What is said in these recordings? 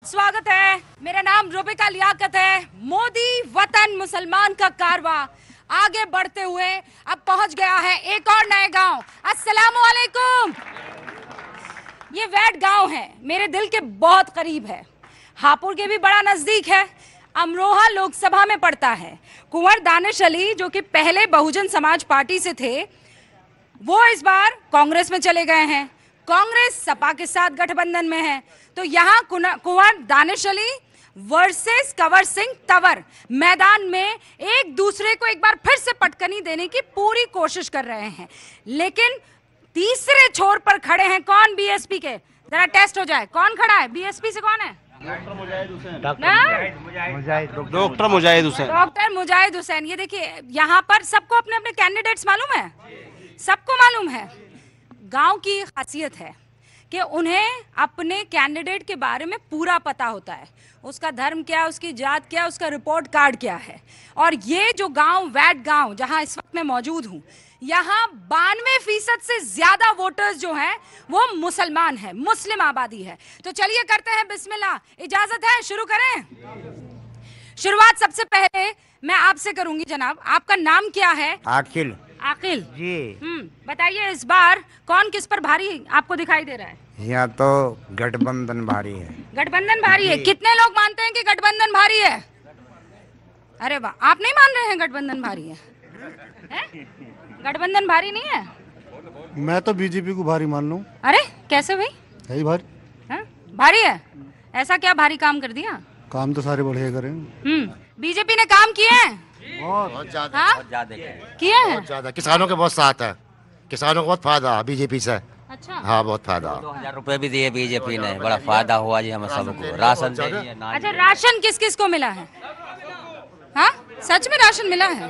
स्वागत है। मेरा नाम रुबिका लियाकत है। मोदी वतन मुसलमान का कारवा आगे बढ़ते हुए अब पहुंच गया है एक और नए गांव। अस्सलामु अलैकुम। ये वैट गांव है, मेरे दिल के बहुत करीब है, हापुड़ के भी बड़ा नजदीक है, अमरोहा लोकसभा में पड़ता है। कुंवर दानिश अली जो कि पहले बहुजन समाज पार्टी से थे, वो इस बार कांग्रेस में चले गए हैं। कांग्रेस सपा के साथ गठबंधन में है, तो यहाँ कुंवर दानिश अली वर्सेस कंवर सिंह तंवर मैदान में एक दूसरे को एक बार फिर से पटकनी देने की पूरी कोशिश कर रहे हैं। लेकिन तीसरे छोर पर खड़े हैं कौन? बीएसपी के। जरा टेस्ट हो जाए, कौन खड़ा है बीएसपी से? कौन है? डॉक्टर मुजाहिद हुसैन। डॉक्टर मुजाहिद हुसैन। ये देखिए, यहाँ पर सबको अपने अपने कैंडिडेट्स मालूम है, सबको मालूम है। गांव की खासियत है कि उन्हें अपने कैंडिडेट के बारे में पूरा पता होता है, उसका धर्म क्या, उसकी जात क्या, उसका रिपोर्ट कार्ड क्या है। और ये जो गांव, वैट गांव, जहां इस वक्त मैं मौजूद हूं, यहाँ 92% से ज्यादा वोटर्स जो हैं वो मुसलमान हैं, मुस्लिम आबादी है। तो चलिए करते हैं बिस्मिल्लाह। इजाजत है, शुरू करें? शुरुआत सबसे पहले मैं आपसे करूंगी। जनाब, आपका नाम क्या है? आकिल। आकिल जी। बताइए, इस बार कौन किस पर भारी आपको दिखाई दे रहा है? यहाँ तो गठबंधन भारी है। गठबंधन भारी है। कितने लोग मानते हैं कि गठबंधन भारी है? अरे वाह, आप नहीं मान रहे हैं गठबंधन भारी है? गठबंधन भारी नहीं है? मैं तो बीजेपी को भारी मान लूं। अरे कैसे भाई? है भारी। भारी है? ऐसा क्या भारी काम कर दिया? काम तो सारे बढ़िया करें। बीजेपी ने काम किए हैं बहुत ज्यादा। हाँ? बहुत ज्यादा किए हैं। बहुत ज्यादा। किसानों के बहुत साथ है, किसानों को बहुत फायदा बीजेपी से। अच्छा। हाँ, बहुत फायदा। 2000 रुपए भी दिए बीजेपी ने, बड़ा फायदा हुआ जी हमें सबको। राशन दे दिए। अच्छा, राशन किस किस को मिला है? हाँ, सच में राशन मिला है?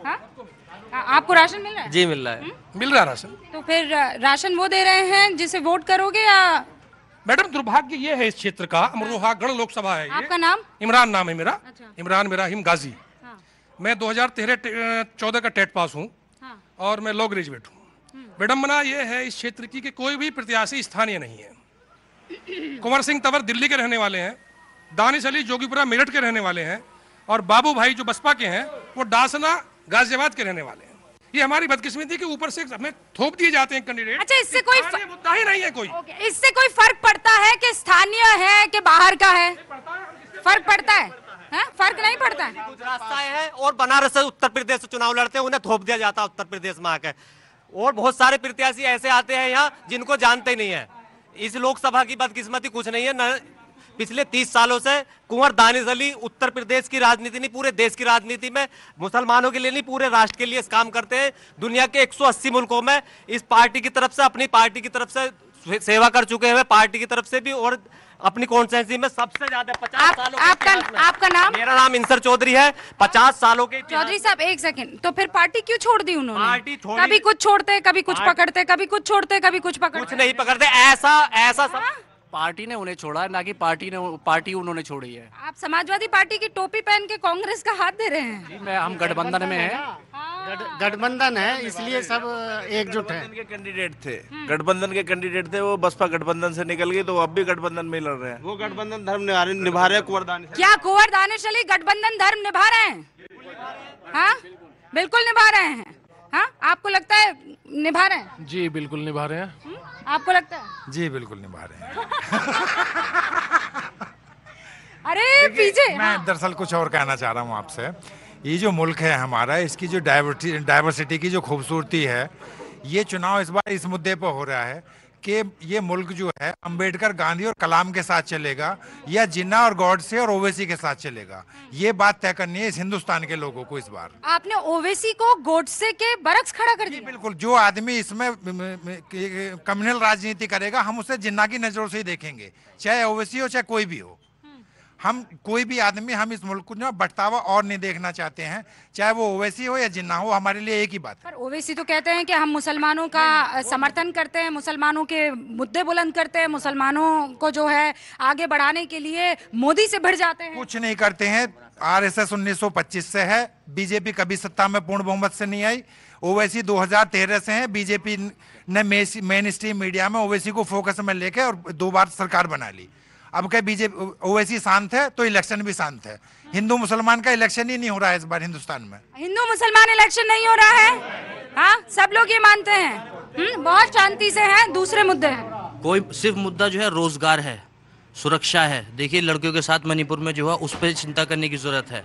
हाँ, आपको राशन मिल रहा है? जी मिल रहा है, मिल रहा है राशन। तो फिर राशन वो दे रहे हैं जिसे वोट करोगे या? मैडम, दुर्भाग्य ये है इस क्षेत्र का, अमरोहा गढ़ लोकसभा है। आपका नाम? इमरान नाम है मेरा। अच्छा। इमरान मेरा हिम गाजी। हाँ। मैं 2013-14 का टेट पास हूँ। हाँ। और मैं लॉ ग्रेजुएट हूँ। विडम्बना ये है इस क्षेत्र की कि कोई भी प्रत्याशी स्थानीय नहीं है। कुंवर सिंह तंवर दिल्ली के रहने वाले हैं, दानिश अली जोगीपुरा मेरठ के रहने वाले हैं, और बाबू भाई जो बसपा के हैं वो डासना गाजियाबाद के रहने वाले हैं। ये हमारी बदकिस्मती कि ऊपर से हमें थोप दिए जाते हैं कैंडिडेट। अच्छा, इससे कोई मुद्दा ही नहीं है कोई। इससे कोई फर्क पड़ता है कि स्थानीय है कि बाहर का है? फर्क पड़ता है? फर्क नहीं पड़ता है। गुजरात से आए हैं और बनारस से उत्तर प्रदेश से चुनाव लड़ते हैं, उन्हें थोप दिया जाता है उत्तर प्रदेश में आकर। और बहुत सारे प्रत्याशी ऐसे आते हैं यहाँ जिनको जानते ही नहीं है। इस लोकसभा की बदकिस्मती कुछ नहीं है न। पिछले 30 सालों से कुंवर दानिश अली उत्तर प्रदेश की राजनीति नहीं, पूरे देश की राजनीति में मुसलमानों के लिए नहीं, पूरे राष्ट्र के लिए काम करते हैं। दुनिया के 180 मुल्कों में इस पार्टी की तरफ से, अपनी पार्टी की तरफ से सेवा कर चुके हैं, पार्टी की तरफ से भी और अपनी कॉन्स्टिट्यूंसी में सबसे ज्यादा 50 सालों आपका नाम? मेरा नाम इंसर चौधरी है। 50 सालों के। चौधरी साहब, एक सेकंड, तो फिर पार्टी क्यों छोड़ दी उन्होंने? पार्टी छोड़ी। कभी कुछ छोड़ते, कभी कुछ पकड़ते, कभी कुछ छोड़ते, कभी कुछ पकड़ते। कुछ नहीं पकड़ते, ऐसा सब। पार्टी ने उन्हें छोड़ा, ना कि पार्टी उन्होंने छोड़ी है। आप समाजवादी पार्टी की टोपी पहन के कांग्रेस का हाथ दे रहे हैं। हम गठबंधन में हैं। गठबंधन है, इसलिए सब एकजुट है। के कैंडिडेट थे, गठबंधन के कैंडिडेट थे, वो बसपा गठबंधन से निकल गई, तो अब भी गठबंधन में लड़ रहे हैं। वो गठबंधन धर्म निभा रहे हैं। कुंवर दानिश, क्या कुंवर दानिश अली गठबंधन धर्म निभा रहे हैं? हाँ, बिल्कुल निभा रहे हैं। हाँ, आपको लगता है निभा रहे हैं? जी बिल्कुल निभा रहे हैं। आपको लगता है? जी बिल्कुल निभा रहे हैं। अरे पीछे। मैं दरअसल कुछ और कहना चाह रहा हूँ आपसे। ये जो मुल्क है हमारा, इसकी जो डाइवर्सिटी की जो खूबसूरती है, ये चुनाव इस बार इस मुद्दे पर हो रहा है कि ये मुल्क जो है अंबेडकर, गांधी और कलाम के साथ चलेगा या जिन्ना और गॉडसे और ओवैसी के साथ चलेगा। ये बात तय करनी है इस हिंदुस्तान के लोगों को। इस बार आपने ओवैसी को गॉडसे के बरक्स खड़ा कर दिया। बिल्कुल, जो आदमी इसमें कम्युनल राजनीति करेगा, हम उसे जिन्ना की नजरों से ही देखेंगे, चाहे ओवैसी हो चाहे कोई भी हो। हम कोई भी आदमी, हम इस मुल्क को बंटवारा और नहीं देखना चाहते हैं, चाहे वो ओवैसी हो या जिन्ना हो, हमारे लिए एक ही बात है। पर ओवैसी तो कहते हैं कि हम मुसलमानों का समर्थन करते हैं, मुसलमानों के मुद्दे बुलंद करते हैं, मुसलमानों को जो है आगे बढ़ाने के लिए मोदी से भिड़ जाते हैं। कुछ नहीं करते हैं। आरएसएस 1925 से है, बीजेपी कभी सत्ता में पूर्ण बहुमत से नहीं आई। ओवैसी 2013 से है, बीजेपी ने मेन स्ट्रीम मीडिया में ओवैसी को फोकस में लेके और 2 बार सरकार बना ली। अब क्या बीजेपी ओवैसी शांत है तो इलेक्शन भी शांत है। हिंदू मुसलमान का इलेक्शन ही नहीं हो रहा है इस बार हिंदुस्तान में। हिंदू मुसलमान इलेक्शन नहीं हो रहा है, हाँ सब लोग ये मानते हैं। बहुत शांति से हैं, दूसरे मुद्दे हैं। कोई सिर्फ मुद्दा जो है रोजगार है, सुरक्षा है। देखिए लड़कियों के साथ मणिपुर में जो है उस पर चिंता करने की जरूरत है।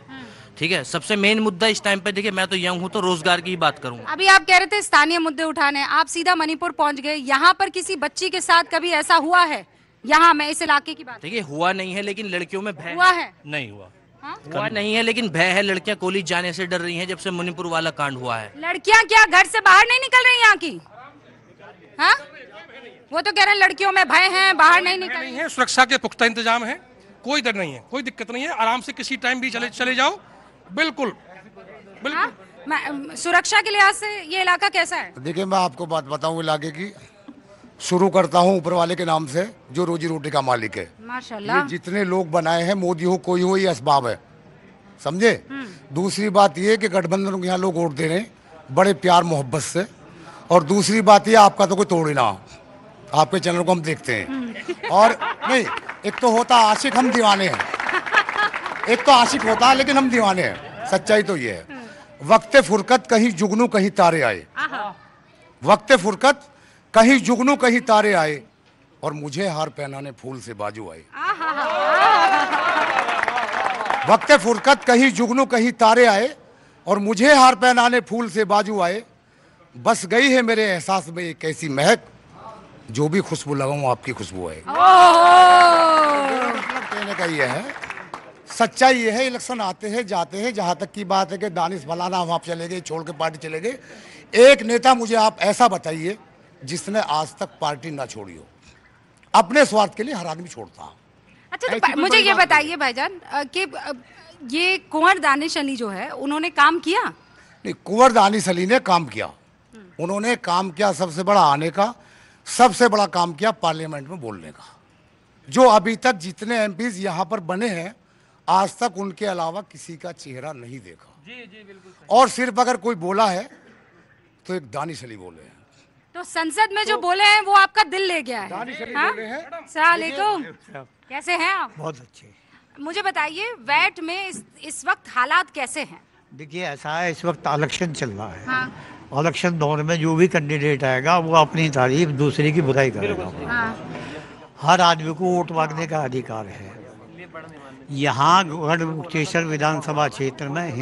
ठीक है, सबसे मेन मुद्दा इस टाइम पे, देखिए मैं तो यंग हूँ तो रोजगार की ही बात करूंगा। अभी आप कह रहे थे स्थानीय मुद्दे उठाने, आप सीधा मणिपुर पहुंच गए। यहाँ पर किसी बच्ची के साथ कभी ऐसा हुआ है? यहाँ मैं इस इलाके की बात, देखिए हुआ नहीं है लेकिन लड़कियों में भय हुआ है? नहीं हुआ, हाँ? हुआ नहीं है लेकिन भय है। लड़कियां कॉलेज जाने से डर रही हैं जब से मणिपुर वाला कांड हुआ है। लड़कियां क्या घर से बाहर नहीं निकल रही यहाँ की? हाँ, वो तो कह रहे हैं लड़कियों में भय है, बाहर नहीं निकल रही नहीं है, सुरक्षा के पुख्ता इंतजाम है, कोई डर नहीं है, कोई दिक्कत नहीं है। आराम से किसी टाइम भी चले जाओ। बिल्कुल बिल्कुल। हाँ? सुरक्षा के लिहाज से ये इलाका कैसा है? देखिए मैं आपको बात बताऊं इलाके की, शुरू करता हूं ऊपर वाले के नाम से जो रोजी रोटी का मालिक है। माशाल्लाह। ये जितने लोग बनाए हैं, मोदी हो कोई हो, ये असबाब है, समझे। दूसरी बात ये कि गठबंधन को यहाँ लोग वोट दे रहे हैं बड़े प्यार मोहब्बत से। और दूसरी बात ये, आपका तो कोई तोड़े ना, आपके चैनल को हम देखते हैं। और नहीं, एक तो होता आशिक, हम दीवाने हैं। एक तो आशिक होता है लेकिन हम दीवाने हैं, सच्चाई तो ये है। वक्ते फुरकत कहीं जुगनू कहीं तारे आए, वक्ते फुरकत कहीं जुगनू कहीं तारे आए, और मुझे हार पहनाने फूल से बाजू आए। वक्ते फुरकत कहीं जुगनू कहीं तारे आए, और मुझे हार पहनाने फूल से बाजू आए। बस गई है मेरे एहसास में एक ऐसी महक, जो भी खुशबू लगाऊं आपकी खुशबू है। मतलब कहने का ये है, सच्चाई ये है, इलेक्शन आते हैं जाते हैं। जहां तक की बात है कि दानिश फलाना हम आप चले गए, छोड़ के पार्टी चले गए, एक नेता मुझे आप ऐसा बताइए जिसने आज तक पार्टी ना छोड़ी हो। अपने स्वार्थ के लिए हर आदमी छोड़ता है। अच्छा तो मुझे ये बताइए भाईजान कि ये कुंवर दानिश अली जो है उन्होंने काम किया? नहीं, कुंवर दानिश अली ने काम किया। उन्होंने काम किया सबसे बड़ा आने का, सबसे बड़ा काम किया पार्लियामेंट में बोलने का। जो अभी तक जितने एमपीज यहाँ पर बने हैं, आज तक उनके अलावा किसी का चेहरा नहीं देखा। जी बिल्कुल। और सिर्फ अगर कोई बोला है तो एक दानिश अली बोले हैं। तो संसद में जो बोले हैं वो आपका दिल ले गया है? दानिश अली हाँ? बोले हैं। अस्सलाम वालेकुम, कैसे हैं आप? बहुत अच्छे। मुझे बताइए वैट में इस वक्त हालात कैसे हैं? देखिए ऐसा है, इस वक्त इलेक्शन चल रहा है। हाँ। इलेक्शन दौर में जो भी कैंडिडेट आएगा वो अपनी तारीफ दूसरे की बुराई करेगा। हाँ। हर आदमी को वोट मांगने का अधिकार है। यहाँ गढ़मुक्तेश्वर विधानसभा क्षेत्र में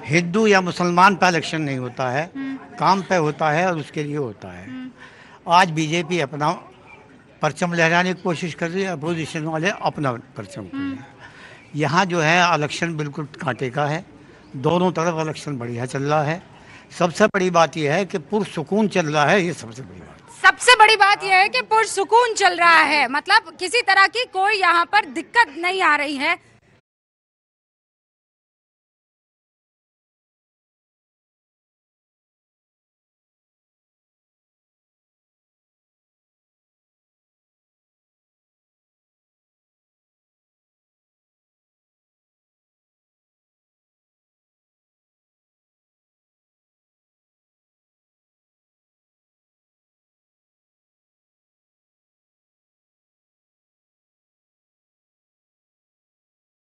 हिंदू या मुसलमान पर इलेक्शन नहीं होता है, काम पे होता है और उसके लिए होता है। आज बीजेपी अपना परचम लहराने की कोशिश कर रही है, अपोजिशन वाले अपना परचम कर रहे हैं। यहाँ जो है इलेक्शन बिल्कुल कांटे का है, दोनों तरफ इलेक्शन बढ़िया चल रहा है। सबसे बड़ी बात यह है कि पुरसुकून चल रहा है, ये सबसे बड़ी बात। सबसे बड़ी बात यह है कि पुरसुकून चल रहा है, मतलब किसी तरह की कोई यहाँ पर दिक्कत नहीं आ रही है।